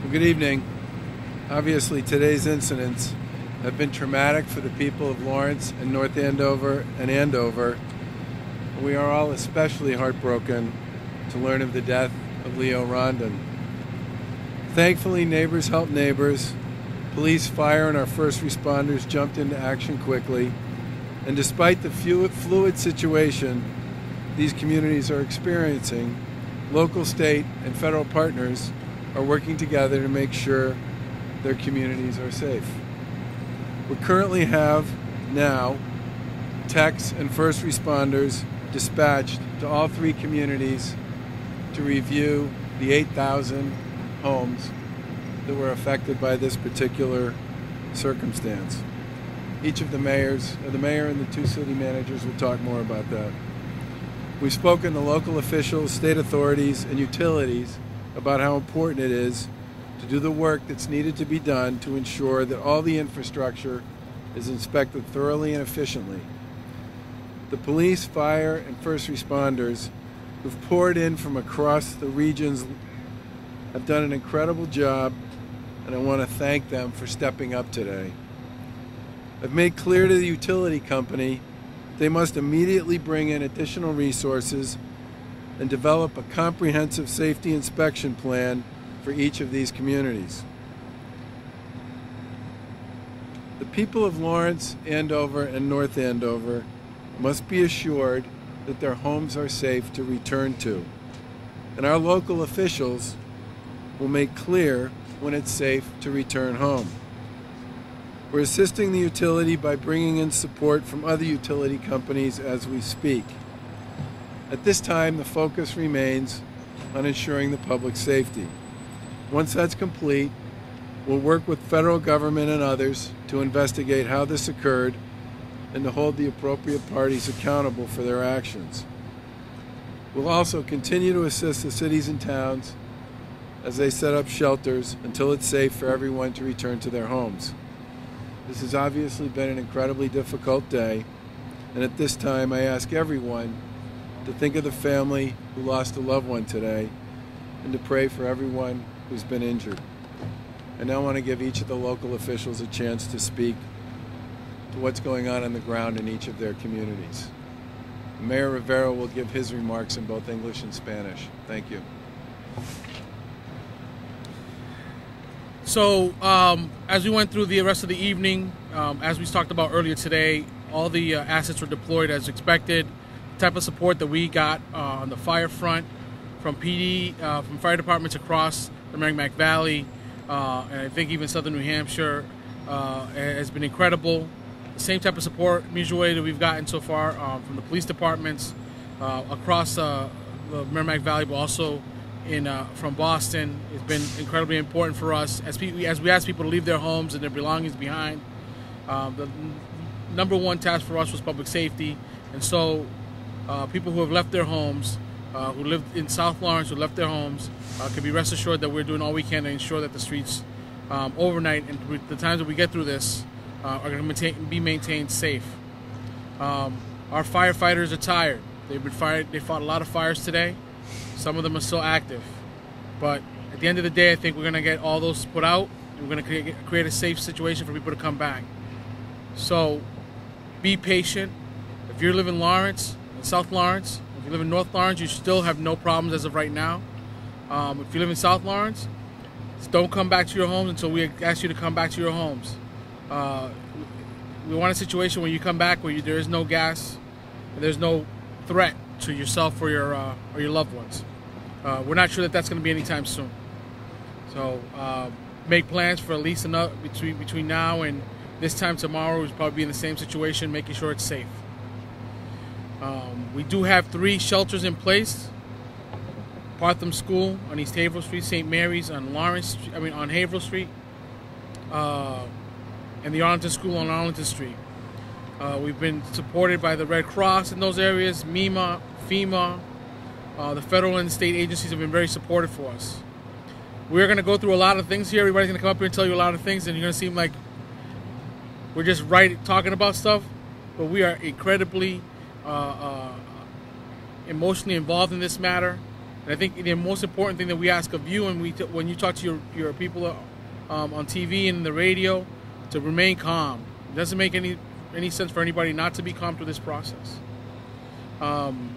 Well, good evening. Obviously, today's incidents have been traumatic for the people of Lawrence and North Andover and Andover. We are all especially heartbroken to learn of the death of Leo Rondon. Thankfully, neighbors helped neighbors. Police, fire, and our first responders jumped into action quickly. And despite the fluid situation these communities are experiencing, local, state, and federal partners are working together to make sure their communities are safe. We currently have now techs and first responders dispatched to all three communities to review the 8,000 homes that were affected by this particular circumstance. Each of the mayors, the mayor and the two city managers will talk more about that. We've spoken to local officials, state authorities, and utilities about how important it is to do the work that's needed to be done to ensure that all the infrastructure is inspected thoroughly and efficiently. The police, fire, and first responders who've poured in from across the regions have done an incredible job, and I want to thank them for stepping up today. I've made clear to the utility company they must immediately bring in additional resources and develop a comprehensive safety inspection plan for each of these communities. The people of Lawrence, Andover, and North Andover must be assured that their homes are safe to return to, and our local officials will make clear when it's safe to return home. We're assisting the utility by bringing in support from other utility companies as we speak. At this time, the focus remains on ensuring the public safety. Once that's complete, we'll work with federal government and others to investigate how this occurred and to hold the appropriate parties accountable for their actions. We'll also continue to assist the cities and towns as they set up shelters until it's safe for everyone to return to their homes. This has obviously been an incredibly difficult day, and at this time I ask everyone to think of the family who lost a loved one today and to pray for everyone who's been injured. I now want to give each of the local officials a chance to speak to what's going on the ground in each of their communities. Mayor Rivera will give his remarks in both English and Spanish. Thank you. So, as we went through the rest of the evening, as we talked about earlier today, all the assets were deployed as expected. The type of support that we got on the fire front from PD, from fire departments across the Merrimack Valley, and I think even southern New Hampshire, has been incredible. The same type of support, mutual aid that we've gotten so far from the police departments across the Merrimack Valley, but also from Boston. It's been incredibly important for us as we ask people to leave their homes and their belongings behind. The number one task for us was public safety, and so people who have left their homes, who live in South Lawrence, who left their homes, can be rest assured that we're doing all we can to ensure that the streets overnight and the times that we get through this are going to be maintained safe. Our firefighters are tired. They fought a lot of fires today. Some of them are still active, but at the end of the day, I think we're going to get all those put out, and we're going to create a safe situation for people to come back. So be patient. If you live in Lawrence, in South Lawrence, if you live in North Lawrence, you still have no problems as of right now. If you live in South Lawrence, don't come back to your homes until we ask you to come back to your homes. We want a situation where you come back where there is no gas, and there's no threat to yourself or your loved ones. We're not sure that that's going to be anytime soon. So make plans for at least another between now and this time tomorrow. We'll probably be in the same situation, making sure it's safe. We do have 3 shelters in place: Partham School on East Haverhill Street, St. Mary's on Haverhill Street, and the Arlington School on Arlington Street. We've been supported by the Red Cross in those areas, MEMA, FEMA. The federal and state agencies have been very supportive for us. We're going to go through a lot of things here. Everybody's going to come up here and tell you a lot of things, and you're going to seem like we're just talking about stuff, but we are incredibly emotionally involved in this matter. And I think the most important thing that we ask of you, and when you talk to your people on TV and the radio, to remain calm. It doesn't make any sense for anybody not to be calm through this process. I'm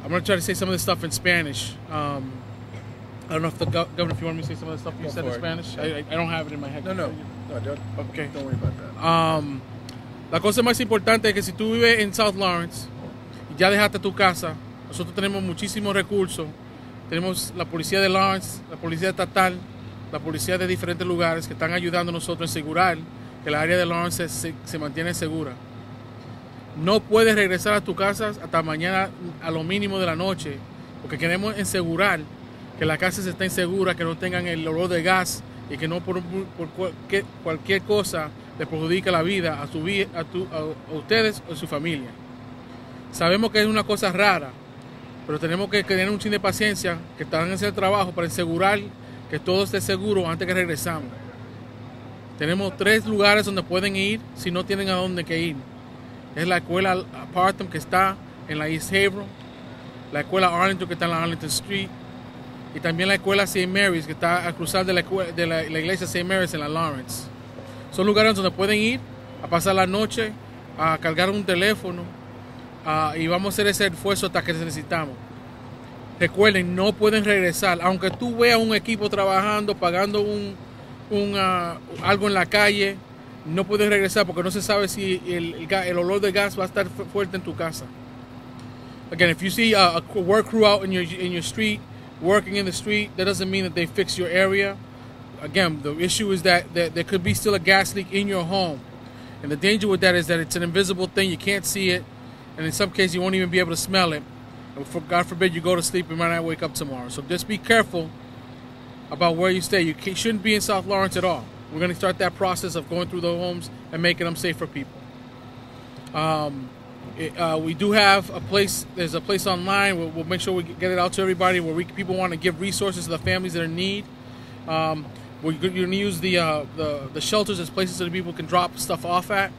going to try to say some of this stuff in Spanish. I don't know if the governor, if you want me to say some of the stuff you said in Spanish. I don't have it in my head. No, don't worry about that. La cosa más importante es que si tú vives en South Lawrence y ya dejaste tu casa, nosotros tenemos muchísimos recursos. Tenemos la policía de Lawrence, la policía estatal, la policía de diferentes lugares que están ayudando a nosotros a asegurar que la área de Lawrence se mantiene segura. No puedes regresar a tu casa hasta mañana a lo mínimo de la noche, porque queremos asegurar que las casas estén seguras, que no tengan el olor de gas y que no por cualquier cosa les perjudique la vida a ustedes o a su familia. Sabemos que es una cosa rara, pero tenemos que tener un chin de paciencia, que están haciendo el trabajo para asegurar que todo esté seguro antes que regresamos. Tenemos 3 lugares donde pueden ir si no tienen a dónde que ir. Es la escuela Partham, que está en la East Haverhill, la escuela Arlington, que está en la Arlington Street, y también la escuela St. Mary's, que está al cruzar de la iglesia St. Mary's en la Lawrence. Son lugares donde pueden ir a pasar la noche, a cargar un teléfono, y vamos a hacer ese esfuerzo hasta que necesitamos. Recuerden, no pueden regresar. Aunque tú veas un equipo trabajando, pagando algo en la calle, no puedes regresar porque no se sabe si el olor de gas va a estar fuerte en tu casa. Again, if you see a work crew out in your street, working in the street, that doesn't mean that they fix your area. Again, the issue is that there could be still a gas leak in your home. And the danger with that is that it's an invisible thing. You can't see it. And in some cases, you won't even be able to smell it. And God forbid you go to sleep and might not wake up tomorrow. So just be careful about where you stay. You shouldn't be in South Lawrence at all. We're going to start that process of going through the homes and making them safe for people. We do have a place. There's a place online. We'll make sure we get it out to everybody where people want to give resources to the families that are in need. We're going to use the shelters as places that people can drop stuff off at.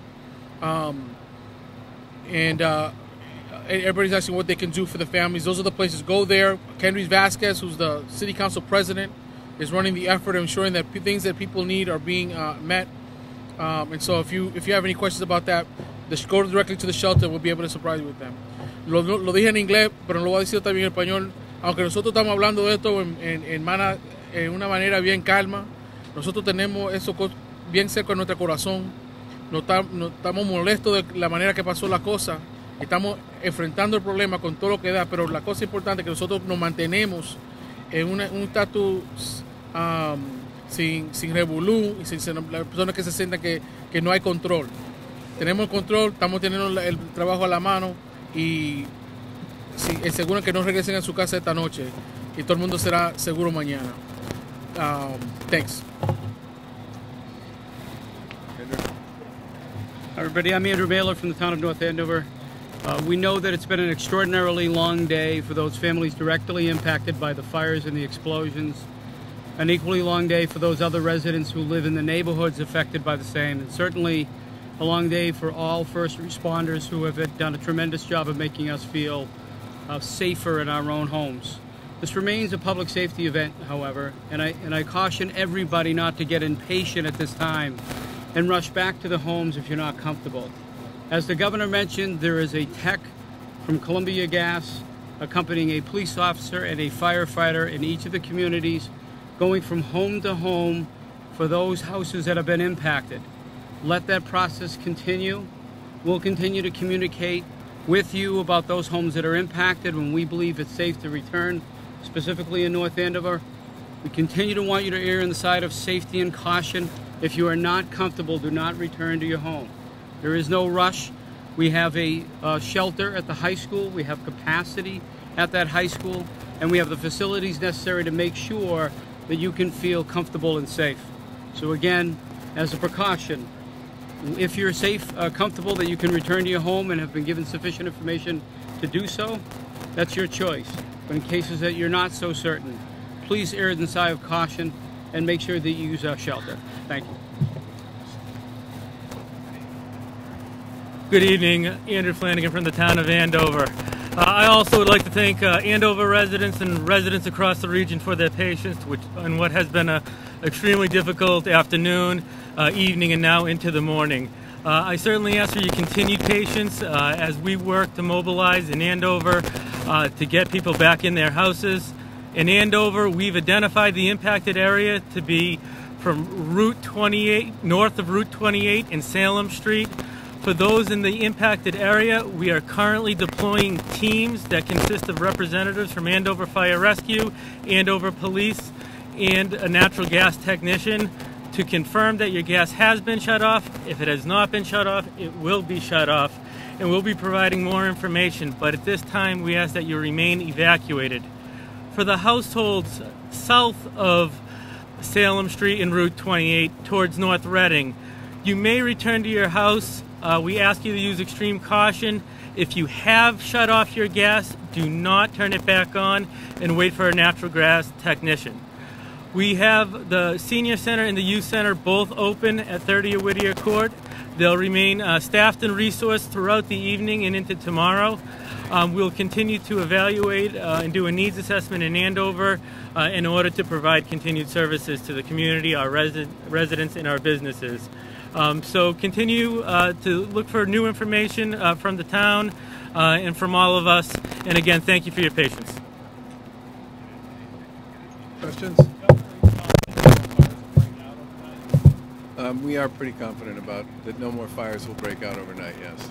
Everybody's asking what they can do for the families. Those are the places. Go there. Kendrys Vasquez, who's the city council president, is running the effort of ensuring that things that people need are being met. And so if you have any questions about that, just go directly to the shelter. We'll be able to surprise you with them. Lo dije en inglés, pero lo voy a decir también en español. Aunque nosotros estamos hablando de esto en una manera bien calma, nosotros tenemos eso bien cerca de nuestro corazón. No estamos molestos de la manera que pasó la cosa. Estamos enfrentando el problema con todo lo que da, pero la cosa importante es que nosotros nos mantenemos en un estatus sin revolú y sin las personas que se sientan que no hay control. Tenemos el control, estamos teniendo el trabajo a la mano y aseguran que no regresen a su casa esta noche y todo el mundo será seguro mañana. Thanks. Hi everybody, I'm Andrew Mailer from the town of North Andover. We know that it's been an extraordinarily long day for those families directly impacted by the fires and the explosions. An equally long day for those other residents who live in the neighborhoods affected by the same. And certainly a long day for all first responders who have done a tremendous job of making us feel safer in our own homes. This remains a public safety event, however, and I caution everybody not to get impatient at this time and rush back to the homes if you're not comfortable. As the governor mentioned, there is a tech from Columbia Gas accompanying a police officer and a firefighter in each of the communities, going from home to home for those houses that have been impacted. Let that process continue. We'll continue to communicate with you about those homes that are impacted when we believe it's safe to return, specifically in North Andover. We continue to want you to err on the side of safety and caution. If you are not comfortable, do not return to your home. There is no rush. We have a shelter at the high school. We have capacity at that high school, and we have the facilities necessary to make sure that you can feel comfortable and safe. So again, as a precaution, if you're safe, comfortable that you can return to your home and have been given sufficient information to do so, that's your choice. But in cases that you're not so certain, please err on the side of caution and make sure that you use our shelter. Thank you. Good evening, Andrew Flanagan from the town of Andover. I also would like to thank Andover residents and residents across the region for their patience in what has been an extremely difficult afternoon, evening, and now into the morning. I certainly ask for your continued patience as we work to mobilize in Andover to get people back in their houses. In Andover, we've identified the impacted area to be from Route 28, north of Route 28 and Salem Street. For those in the impacted area, we are currently deploying teams that consist of representatives from Andover Fire Rescue, Andover Police, and a natural gas technician to confirm that your gas has been shut off. If it has not been shut off, it will be shut off, and we'll be providing more information. But at this time, we ask that you remain evacuated. For the households south of Salem Street and Route 28 towards North Reading, you may return to your house. We ask you to use extreme caution. If you have shut off your gas, do not turn it back on and wait for a natural gas technician. We have the Senior Center and the Youth Center both open at 30 Whittier Court. They'll remain staffed and resourced throughout the evening and into tomorrow. We'll continue to evaluate and do a needs assessment in Andover in order to provide continued services to the community, our residents, and our businesses. So continue to look for new information from the town and from all of us. And again, thank you for your patience. Questions? We are pretty confident about that no more fires will break out overnight, yes.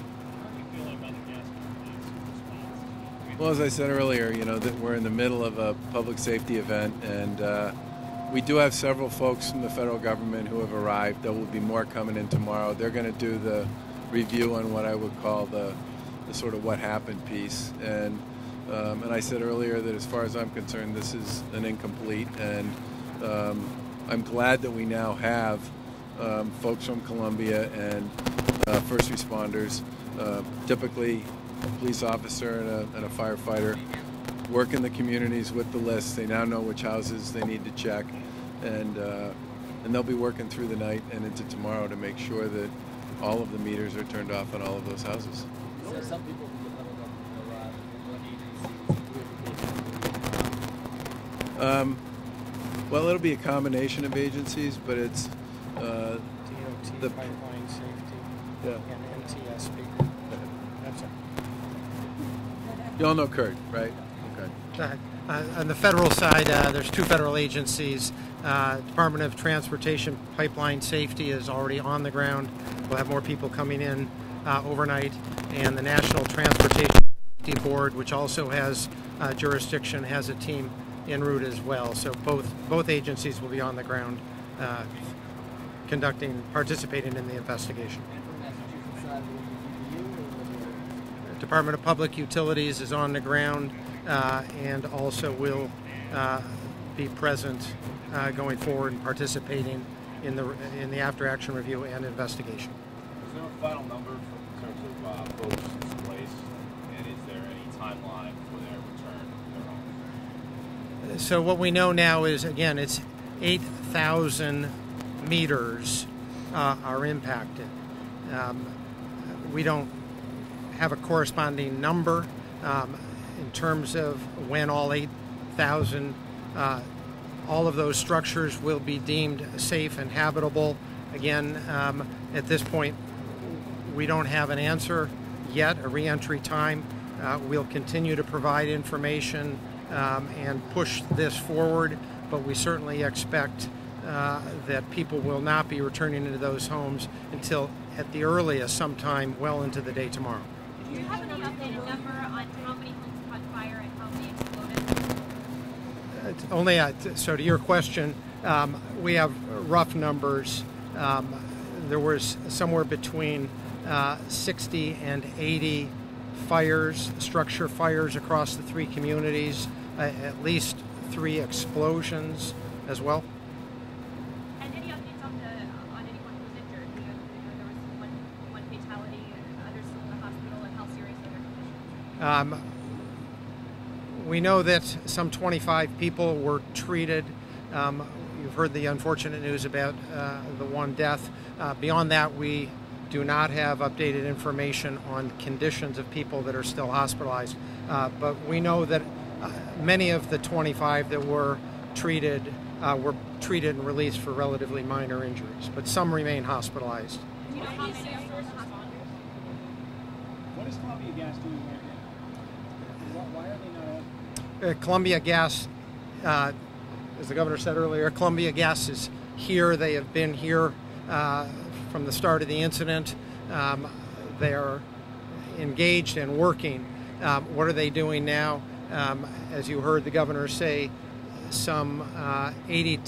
Well, as I said earlier, you know, that we're in the middle of a public safety event, and we do have several folks from the federal government who have arrived. There will be more coming in tomorrow. They're going to do the review on what I would call the sort of what happened piece. And I said earlier that as far as I'm concerned, this is an incomplete, and I'm glad that we now have folks from Columbia and first responders, typically a police officer and a firefighter, work in the communities with the lists. They now know which houses they need to check, and they'll be working through the night and into tomorrow to make sure that all of the meters are turned off on all of those houses. So some people from the federal government agencies. Well, it'll be a combination of agencies, but it's DOT, Pipeline Safety, yeah. and NTSB. That's it. You all know Kurt, right? Okay. On the federal side, there's two federal agencies. Department of Transportation Pipeline Safety is already on the ground. We'll have more people coming in overnight. And the National Transportation Safety Board, which also has jurisdiction, has a team en route as well. So both agencies will be on the ground participating in the investigation. Department of Public Utilities is on the ground and also will be present going forward and participating in the after-action review and investigation. Is there a final number in terms of folks displaced, and is there any timeline for their return to their homes? So what we know now is, again, it's 8,000 meters are impacted. We don't have a corresponding number in terms of when all 8,000, all of those structures will be deemed safe and habitable. Again, at this point, we don't have an answer yet, a reentry time. We'll continue to provide information and push this forward, but we certainly expect that people will not be returning into those homes until, at the earliest, sometime well into the day tomorrow. Do you have an updated number on how many homes caught fire and how many exploded? So to your question, we have rough numbers. There was somewhere between 60 and 80 fires, structure fires across the three communities, at least 3 explosions as well. And any updates on anyone who's injured? There was one fatality, others still in the hospital, and how serious are their conditions? We know that some 25 people were treated. You've heard the unfortunate news about the one death. Beyond that, we do not have updated information on conditions of people that are still hospitalized. But we know that many of the 25 that were treated and released for relatively minor injuries, but some remain hospitalized. Do you know how many are still in the hospital? What is Columbia Gas doing right now? Why are they not? Columbia Gas, as the governor said earlier, Columbia Gas is here. They have been here from the start of the incident. They are engaged and working. What are they doing now? As you heard the governor say, some 80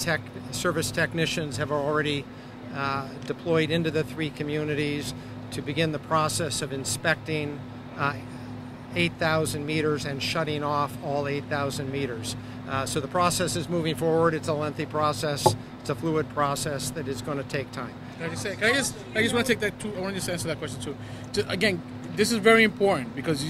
service technicians have already deployed into the 3 communities to begin the process of inspecting 8,000 meters and shutting off all 8,000 meters. So the process is moving forward. It's a lengthy process. It's a fluid process that is going to take time. Can I just want to take that too. I want to just answer that question too. Again, this is very important because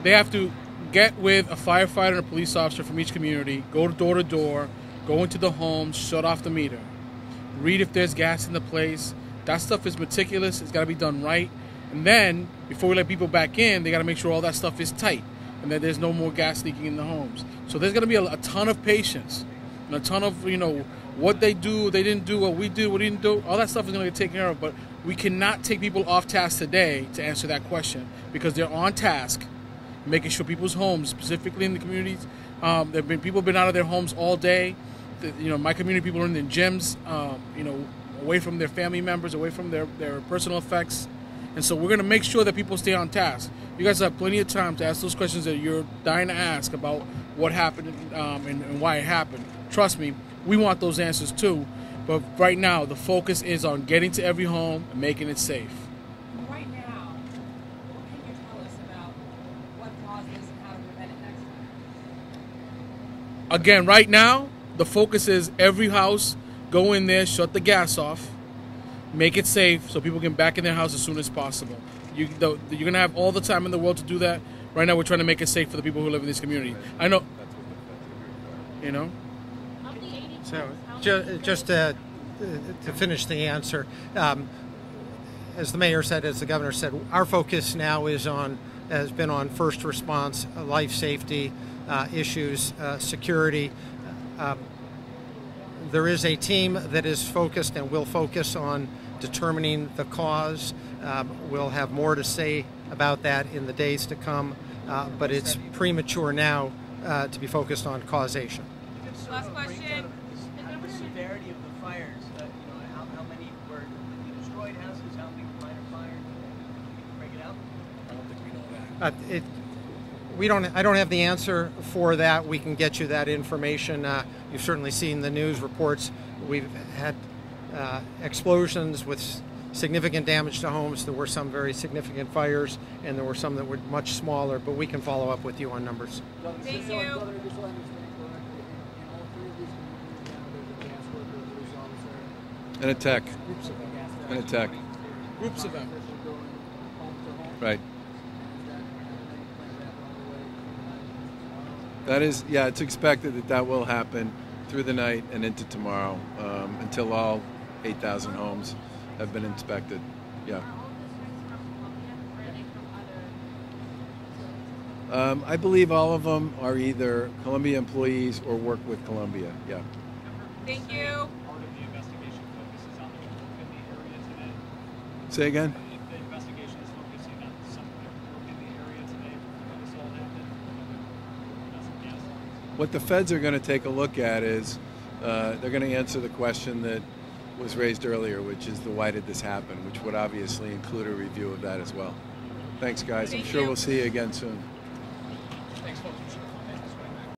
they have to get with a firefighter and a police officer from each community, go door to door, go into the homes, shut off the meter, read if there's gas in the place. That stuff is meticulous. It's got to be done right. And then, before we let people back in, they got to make sure all that stuff is tight and that there's no more gas leaking in the homes. So there's going to be a ton of patience and a ton of, what they do, they didn't do, what we did, what we didn't do. All that stuff is going to get taken care of. But we cannot take people off task today to answer that question because they're on task, making sure people's homes, specifically in the communities, people have been out of their homes all day. My community people are in their gyms, away from their family members, away from their personal effects. And so we're going to make sure that people stay on task. You guys have plenty of time to ask those questions that you're dying to ask about what happened and why it happened. Trust me, we want those answers too. But right now, the focus is on getting to every home and making it safe. Right now, what can you tell us about what caused this and how to prevent it next time? Again, right now, the focus is every house, go in there, shut the gas off, make it safe so people can back in their house as soon as possible. You're going to have all the time in the world to do that. Right now, we're trying to make it safe for the people who live in this community. I know, So, just to finish the answer, as the mayor said, as the governor said, our focus now has been on first response, life safety issues, security. There is a team that is focused and will focus on determining the cause. We'll have more to say about that in the days to come, but it's premature now to be focused on causation. Last question. The severity of the fires, how many were destroyed houses, how many minor fires? Can you break it out? I don't think we know that. I don't have the answer for that. We can get you that information. You've certainly seen the news reports. We've had explosions with significant damage to homes. There were some very significant fires, and there were some that were much smaller, but we can follow up with you on numbers. Thank you. And a tech. And a tech. Groups of them. Right. That is, it's expected that will happen through the night and into tomorrow until all 8,000 homes have been inspected. Yeah. I believe all of them are either Columbia employees or work with Columbia. Yeah. Thank you. Part of the investigation focuses on the work in the area today. Say again? If the investigation is focusing on some of their work in the area today when this all happened, that's a guess. What the feds are going to take a look at is they're going to answer the question that was raised earlier, which is why did this happen, which would obviously include a review of that as well. Thanks, guys. I'm sure we'll see you again soon.